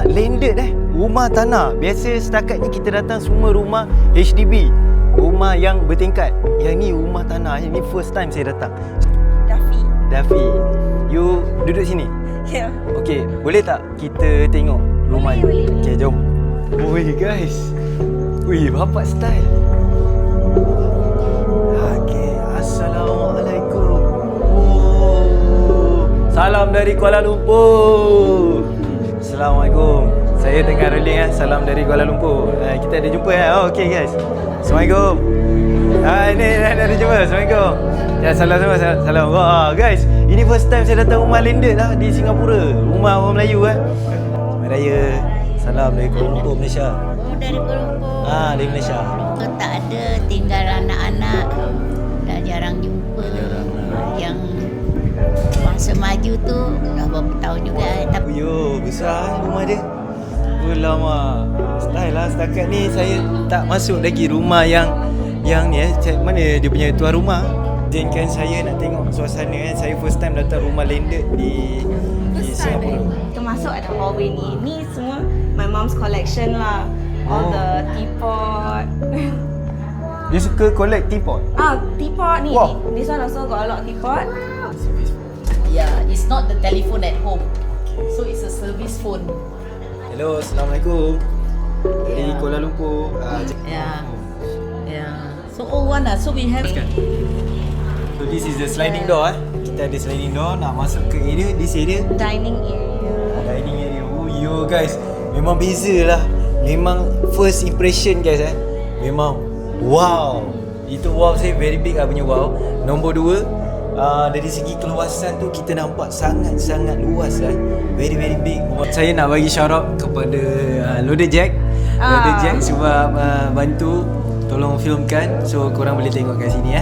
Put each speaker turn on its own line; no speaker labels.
rumah landed rumah tanah. Biasa setakat ni kita datang semua rumah HDB, rumah yang bertingkat. Yang ni rumah tanah. Yang ni first time saya datang. Dafi, you duduk sini?
Ya.
Okey, boleh tak kita tengok rumah you?
Boleh.
Okey, jom. Oi guys. Ui, bapak style. Okey, assalamualaikum. Oh. Salam dari Kuala Lumpur. Assalamualaikum. Saya tengah rolling salam dari Kuala Lumpur. Kita ada jumpa Oh, okey guys. Assalamualaikum. Ini ada jumpa. Assalamualaikum. Ya, salam. Wah, guys, ini first time saya datang rumah landed di Singapura. Rumah orang Melayu Selamat Raya. Salam dari Kuala Lumpur, Malaysia.
Dari Kuala Lumpur.
Dari Malaysia.
Tak ada, tinggal anak-anak. Dah jarang jumpa. Yang bangsa maju tu dah berapa tahun juga. Tapi
Yo, besar rumah dia. Lama. Style setakat ni saya tak masuk lagi rumah yang ni mana dia punya tuan rumah. Dan kan saya nak tengok suasana saya first time datang rumah landed di Singapura.
Kita masuk ada hallway ni. Ni semua my mom's collection lah. All the teapot.
Dia suka collect teapot.
Teapot ni.
Wow.
This one also got a lot of teapot.
Yeah, it's not the telephone at home. So it's a service phone.
Hello, Assalamualaikum. Dari Kuala Lumpur.
Yeah. So all one So we have.
So this is the sliding door Kita ada sliding door nak masuk ke area. This area
Dining area.
dining area. Oh yo guys, memang beza lah. Memang first impression guys memang wow. Itu wow saya very big punya wow. Nombor 2, dari segi keluasan tu kita nampak sangat-sangat luas very big. Saya nak bagi shout out kepada Loader Jack. Loader Jack sebab bantu tolong filmkan. So korang boleh tengok kat sini